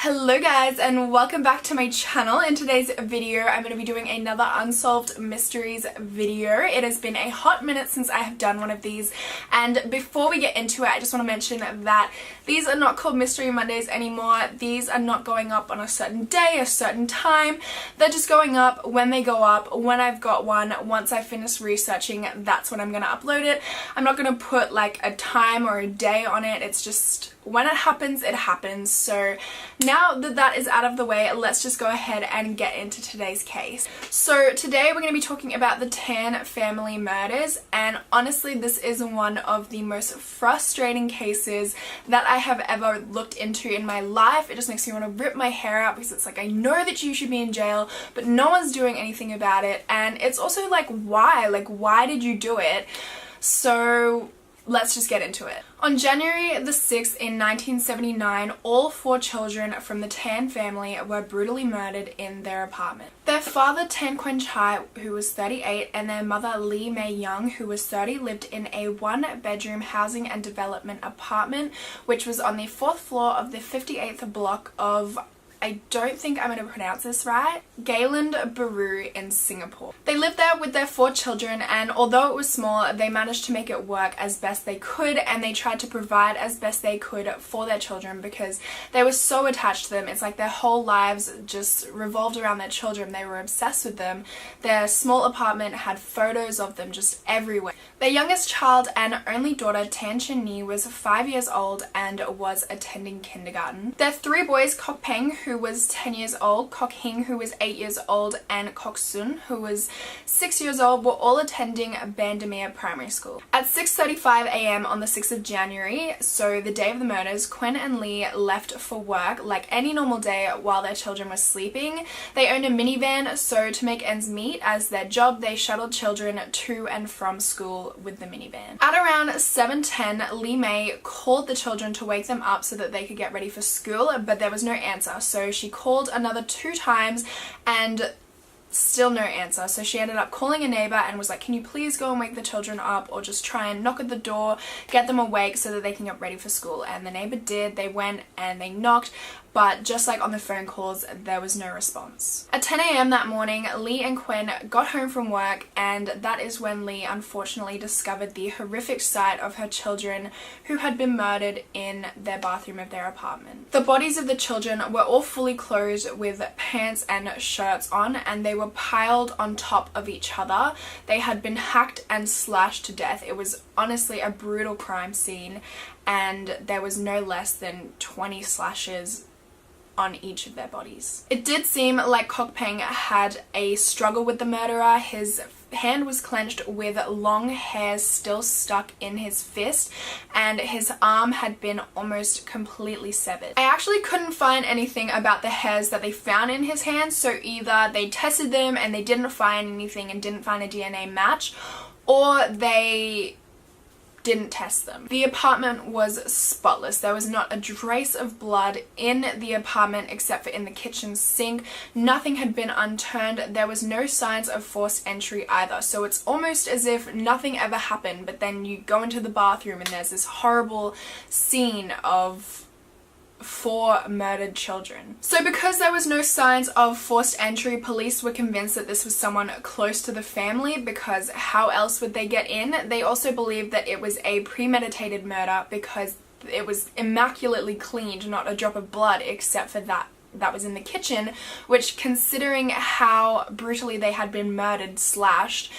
Hello guys, and welcome back to my channel. In today's video I'm going to be doing another unsolved mysteries video. It has been a hot minute since I have done one of these, and before we get into it I just want to mention that these are not called Mystery Mondays anymore. These are not going up on a certain day, a certain time. They're just going up when they go up, when I've got one. Once I finish researching, that's when I'm going to upload it. I'm not going to put like a time or a day on it. It's just when it happens, it happens. So now that that is out of the way, let's just go ahead and get into today's case. So today we're going to be talking about the Tan family murders, and honestly this is one of the most frustrating cases that I have ever looked into in my life. It just makes me want to rip my hair out because it's like, I know that you should be in jail but no one's doing anything about it, and it's also like, why did you do it? So let's just get into it. On January the 6th in 1979, all 4 children from the Tan family were brutally murdered in their apartment. Their father, Tan Quen Chai, who was 38, and their mother, Lee Mei Young, who was 30, lived in a 1-bedroom housing and development apartment, which was on the 4th floor of the 58th block of, I don't think I'm going to pronounce this right, Geylang Bahru in Singapore. They lived there with their 4 children, and although it was small, they managed to make it work as best they could, and they tried to provide as best they could for their children because they were so attached to them. It's like their whole lives just revolved around their children. They were obsessed with them. Their small apartment had photos of them just everywhere. Their youngest child and only daughter, Tan Chen Ni, was 5 years old and was attending kindergarten. Their 3 boys, Kok Peng, who was 10 years old, Kok Hing, who was 8 years old, and Kok Sun, who was 6 years old, were all attending Bandamere Primary School. At 6:35 a.m. on the 6th of January, so the day of the murders, Quen and Lee left for work like any normal day while their children were sleeping. They owned a minivan, so to make ends meet as their job, they shuttled children to and from school with the minivan. At around 7:10, Lee Mei called the children to wake them up so that they could get ready for school, but there was no answer. So she called another 2 times and still no answer. So she ended up calling a neighbor and was like, can you please go and wake the children up, or just try and knock at the door, get them awake so that they can get ready for school. And the neighbor did. They went and they knocked, but just like on the phone calls, there was no response. At 10 a.m. that morning, Lee and Quen got home from work, and that is when Lee unfortunately discovered the horrific sight of her children who had been murdered in their bathroom of their apartment. The bodies of the children were all fully clothed with pants and shirts on, and they were piled on top of each other. They had been hacked and slashed to death. It was honestly a brutal crime scene, and there was no less than 20 slashes on each of their bodies. It did seem like Kok Peng had a struggle with the murderer. His hand was clenched with long hairs still stuck in his fist, and his arm had been almost completely severed. I actually couldn't find anything about the hairs that they found in his hands, so either they tested them and they didn't find anything and didn't find a DNA match, or they didn't test them. The apartment was spotless. There was not a trace of blood in the apartment except for in the kitchen sink. Nothing had been unturned. There was no signs of forced entry either. So it's almost as if nothing ever happened, but then you go into the bathroom and there's this horrible scene of 4 murdered children. So because there was no signs of forced entry, police were convinced that this was someone close to the family, because how else would they get in? They also believed that it was a premeditated murder because it was immaculately cleaned, not a drop of blood except for that was in the kitchen, which, considering how brutally they had been murdered, slashed,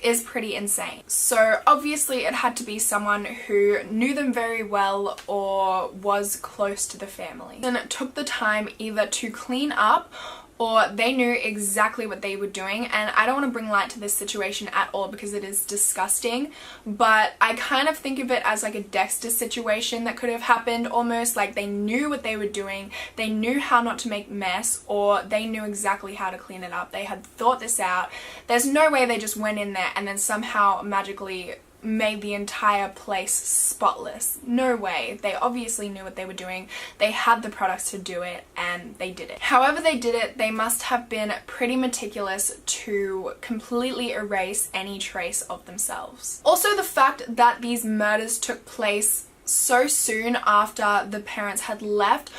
is pretty insane. So obviously it had to be someone who knew them very well or was close to the family, and it took the time either to clean up or they knew exactly what they were doing. And I don't want to bring light to this situation at all because it is disgusting, but I kind of think of it as like a Dexter situation that could have happened almost. Like they knew what they were doing, they knew how not to make mess, or they knew exactly how to clean it up. They had thought this out. There's no way they just went in there and then somehow magically made the entire place spotless. No way. They obviously knew what they were doing. They had the products to do it, and they did it. However they did it, they must have been pretty meticulous to completely erase any trace of themselves. Also, the fact that these murders took place so soon after the parents had left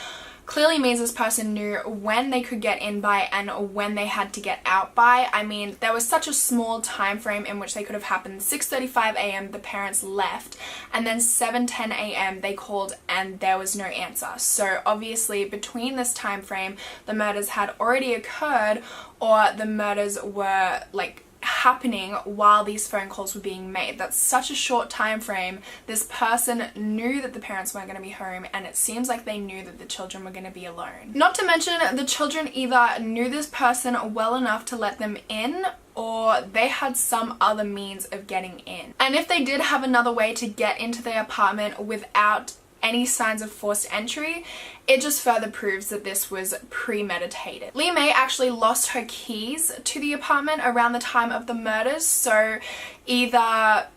clearly means this person knew when they could get in by and when they had to get out by. I mean, there was such a small time frame in which they could have happened. 6:35 a.m. the parents left, and then 7:10 a.m. they called and there was no answer. So obviously between this time frame the murders had already occurred, or the murders were like happening while these phone calls were being made. That's such a short time frame. This person knew that the parents weren't going to be home, and it seems like they knew that the children were going to be alone. Not to mention, the children either knew this person well enough to let them in, or they had some other means of getting in. And if they did have another way to get into their apartment without any signs of forced entry, it just further proves that this was premeditated. Lee May actually lost her keys to the apartment around the time of the murders, so either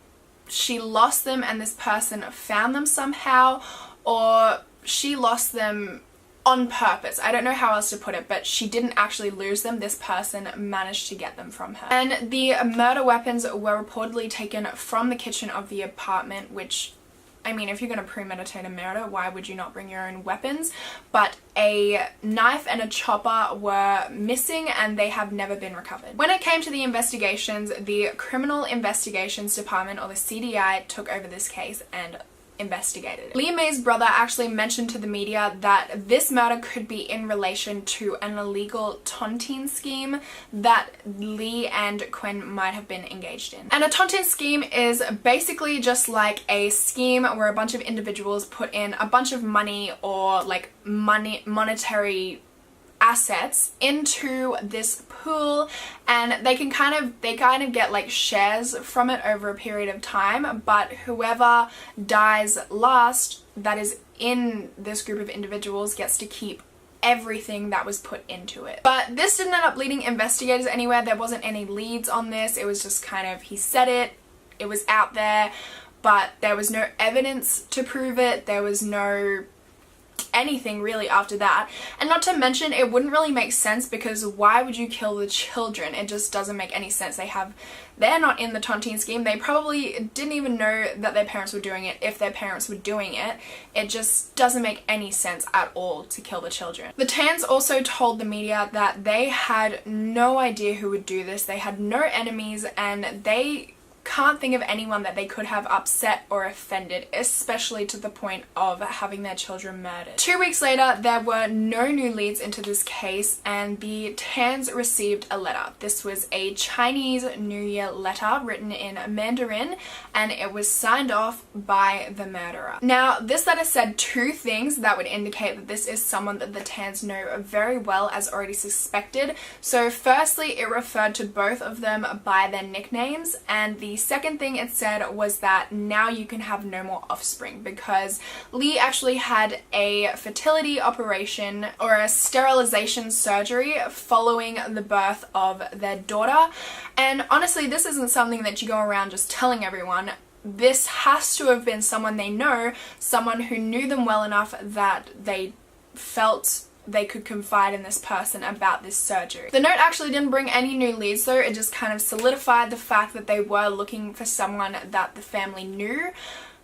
she lost them and this person found them somehow, or she lost them on purpose. I don't know how else to put it, but she didn't actually lose them. This person managed to get them from her. And the murder weapons were reportedly taken from the kitchen of the apartment, which, I mean, if you're going to premeditate a murder, why would you not bring your own weapons? But a knife and a chopper were missing and they have never been recovered. When it came to the investigations, the Criminal Investigations Department, or the CDI, took over this case and investigated. Lee May's brother actually mentioned to the media that this murder could be in relation to an illegal tontine scheme that Lee and Quinn might have been engaged in. And a tontine scheme is basically just like a scheme where a bunch of individuals put in a bunch of money, or like monetary assets, into this pool, and they kind of get like shares from it over a period of time, but whoever dies last that is in this group of individuals gets to keep everything that was put into it. But this didn't end up leading investigators anywhere. There wasn't any leads on this. It was just kind of, he said it was out there, but there was no evidence to prove it. There was no anything really after that. And not to mention, it wouldn't really make sense, because why would you kill the children? It just doesn't make any sense. They're not in the tontine scheme. They probably didn't even know that their parents were doing it, if their parents were doing it. It just doesn't make any sense at all to kill the children. The Tans also told the media that they had no idea who would do this. They had no enemies, and they can't think of anyone that they could have upset or offended, especially to the point of having their children murdered. 2 weeks later, there were no new leads into this case, and the Tans received a letter. This was a Chinese New Year letter written in Mandarin, and it was signed off by the murderer. Now, this letter said two things that would indicate that this is someone that the Tans know very well, as already suspected. So firstly, it referred to both of them by their nicknames, and the second thing it said was that now you can have no more offspring, because Lee actually had a fertility operation, or a sterilization surgery, following the birth of their daughter. And honestly, this isn't something that you go around just telling everyone. This has to have been someone they know, someone who knew them well enough that they felt they could confide in this person about this surgery. The note actually didn't bring any new leads though. It just kind of solidified the fact that they were looking for someone that the family knew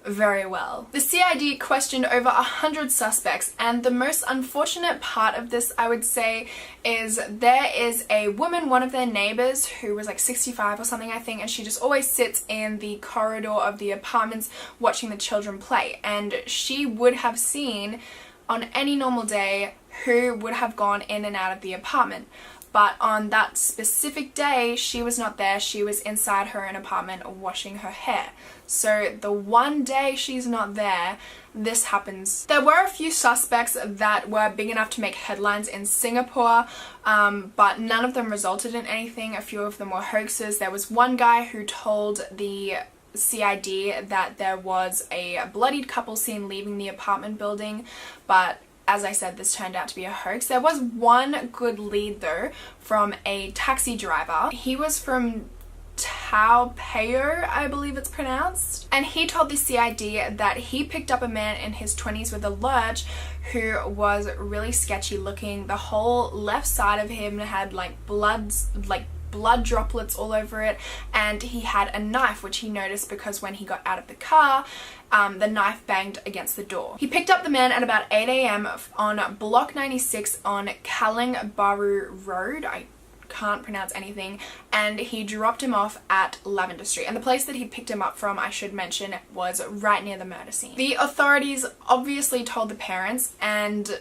very well. The CID questioned over 100 suspects, and the most unfortunate part of this, I would say, is there is a woman, one of their neighbors, who was like 65 or something, I think, and she just always sits in the corridor of the apartments watching the children play, and she would have seen on any normal day who would have gone in and out of the apartment. But on that specific day, she was not there. She was inside her own apartment washing her hair. So the one day she's not there, this happens. There were a few suspects that were big enough to make headlines in Singapore, but none of them resulted in anything. A few of them were hoaxes. There was one guy who told the CID that there was a bloodied couple seen leaving the apartment building, but as I said, this turned out to be a hoax. There was one good lead though from a taxi driver. He was from Taopeo, I believe it's pronounced, and he told the CID that he picked up a man in his 20s with a lurch who was really sketchy looking. The whole left side of him had like blood droplets all over it, and he had a knife, which he noticed because when he got out of the car, the knife banged against the door. He picked up the man at about 8 a.m. on Block 96 on Kaling Baru Road. I can't pronounce anything, and he dropped him off at Lavender Street. And the place that he picked him up from, I should mention, was right near the murder scene. The authorities obviously told the parents, and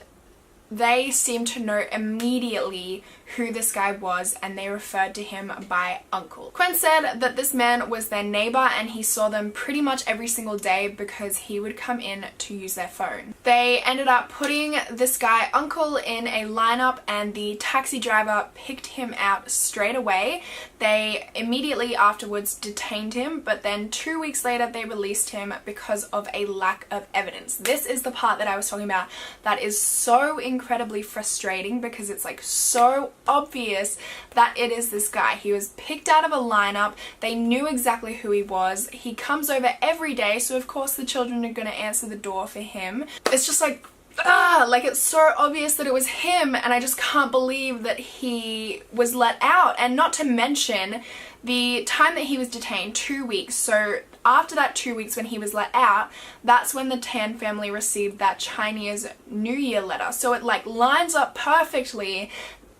they seemed to know immediately who this guy was, and they referred to him by uncle. Quen said that this man was their neighbor and he saw them pretty much every single day because he would come in to use their phone. They ended up putting this guy uncle in a lineup, and the taxi driver picked him out straight away. They immediately afterwards detained him, but then 2 weeks later they released him because of a lack of evidence. This is the part that I was talking about that is so incredibly frustrating, because it's like so obvious that it is this guy. He was picked out of a lineup. They knew exactly who he was. He comes over every day, so of course the children are going to answer the door for him. It's just like, like it's so obvious that it was him, and I just can't believe that he was let out. And not to mention the time that he was detained, 2 weeks. So after that 2 weeks when he was let out, that's when the Tan family received that Chinese New Year letter. So it like lines up perfectly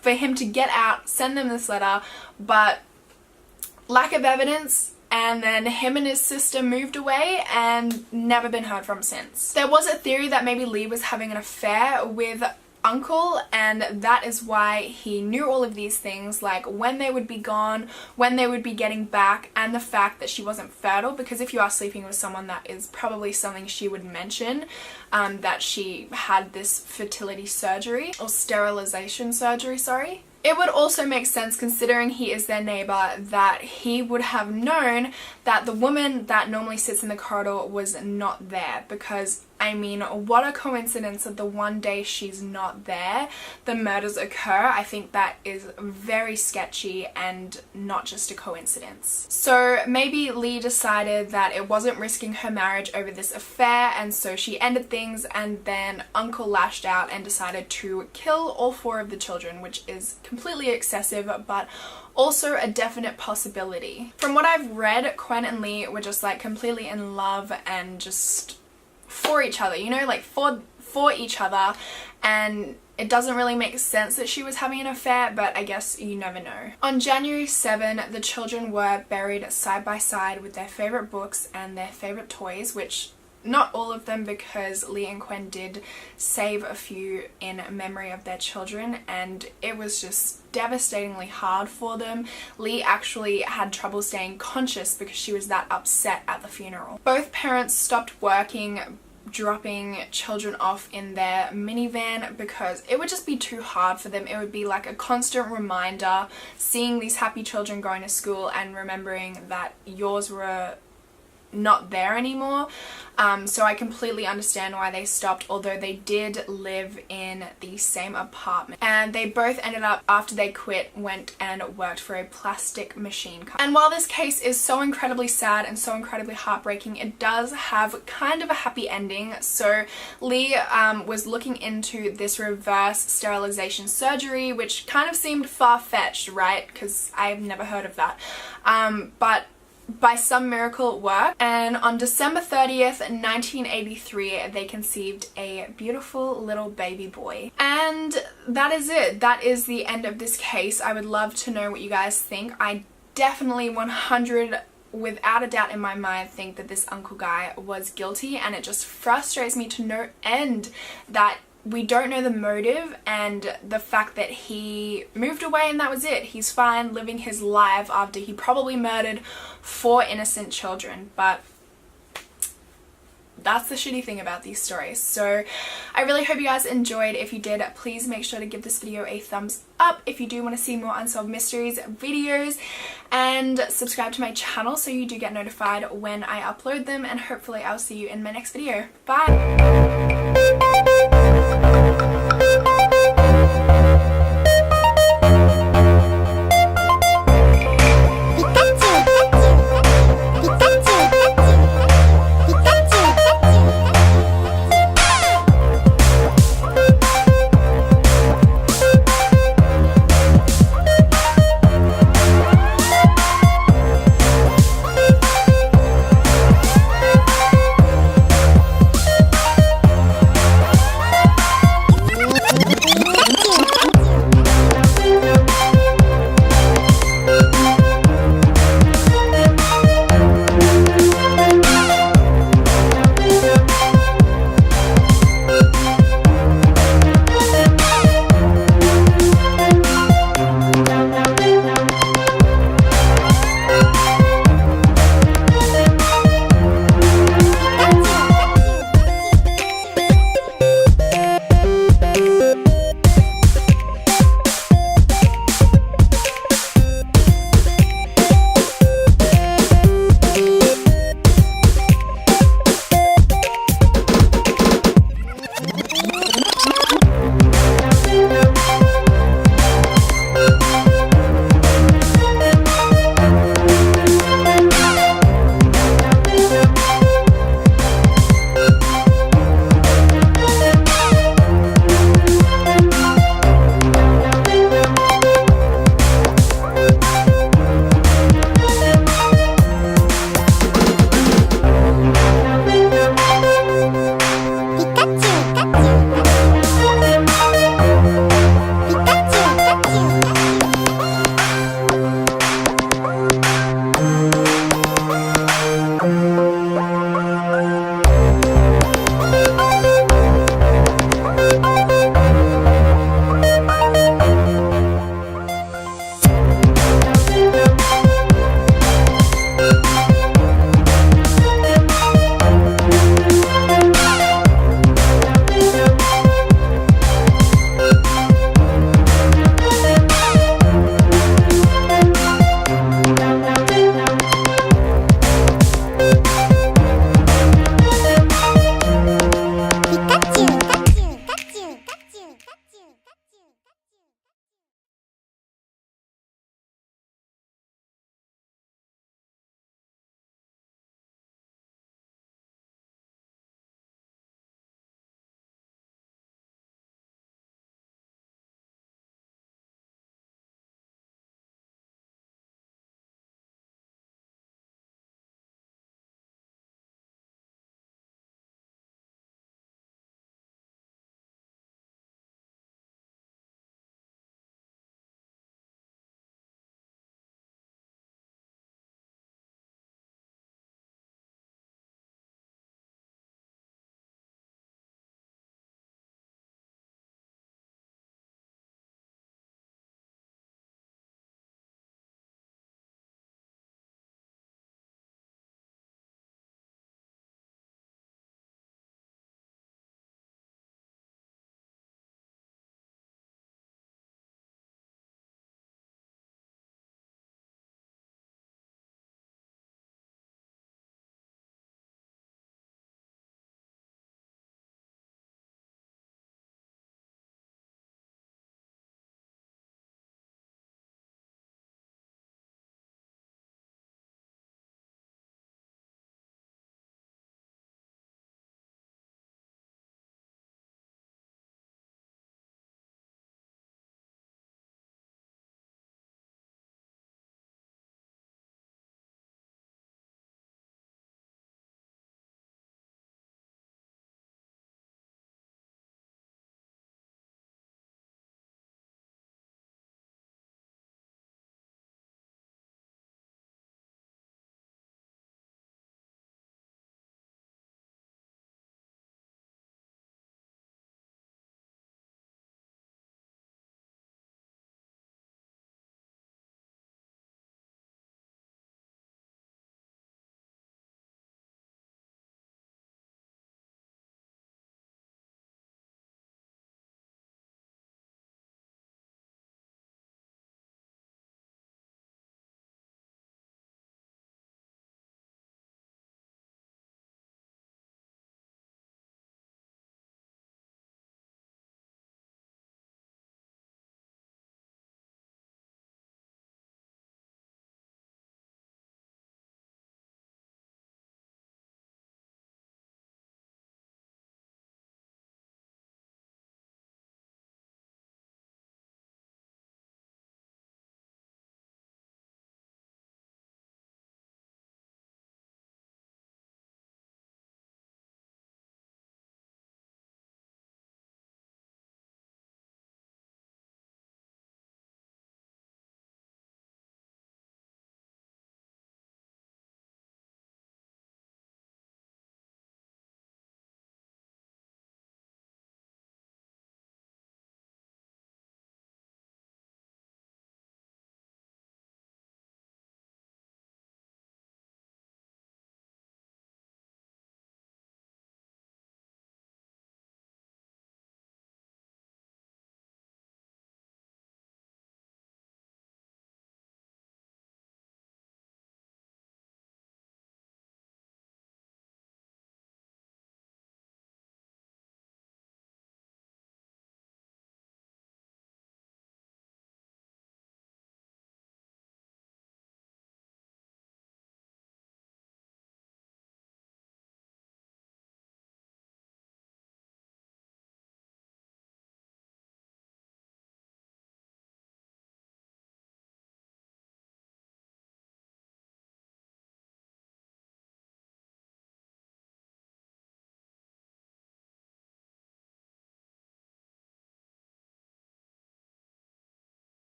for him to get out, send them this letter, but lack of evidence, and then him and his sister moved away and never been heard from since. There was a theory that maybe Lee was having an affair with uncle, and that is why he knew all of these things, like when they would be gone, when they would be getting back, and the fact that she wasn't fertile, because if you are sleeping with someone, that is probably something she would mention, that she had this fertility surgery, or sterilization surgery, sorry. It would also make sense, considering he is their neighbor, that he would have known that the woman that normally sits in the corridor was not there, because I mean, what a coincidence that the one day she's not there, the murders occur. I think that is very sketchy and not just a coincidence. So maybe Lee decided that it wasn't risking her marriage over this affair, and so she ended things, and then uncle lashed out and decided to kill all 4 of the children, which is completely excessive, but also a definite possibility. From what I've read, Quen and Lee were just like completely in love and just for each other, you know, like for each other, and it doesn't really make sense that she was having an affair, but I guess you never know. On January 7, the children were buried side by side with their favorite books and their favorite toys, which not all of them, because Lee and Quen did save a few in memory of their children, and it was just devastatingly hard for them. Lee actually had trouble staying conscious because she was that upset at the funeral. Both parents stopped working, dropping children off in their minivan, because it would just be too hard for them. It would be like a constant reminder, seeing these happy children going to school and remembering that yours were not there anymore. So I completely understand why they stopped, although they did live in the same apartment, and they both ended up, after they quit, went and worked for a plastic machine company. And while this case is so incredibly sad and so incredibly heartbreaking, it does have kind of a happy ending. So Lee was looking into this reverse sterilization surgery, which kind of seemed far-fetched, right? Because I've never heard of that. But by some miracle it worked, and on December 30th, 1983, they conceived a beautiful little baby boy. And that is it. That is the end of this case. I would love to know what you guys think. I definitely 100 without a doubt in my mind think that this uncle guy was guilty, and it just frustrates me to no end that we don't know the motive, and the fact that he moved away and that was it. He's fine living his life after he probably murdered 4 innocent children. But that's the shitty thing about these stories. So I really hope you guys enjoyed. If you did, please make sure to give this video a thumbs up if you do want to see more Unsolved Mysteries videos, and subscribe to my channel so you do get notified when I upload them, and hopefully I'll see you in my next video. Bye!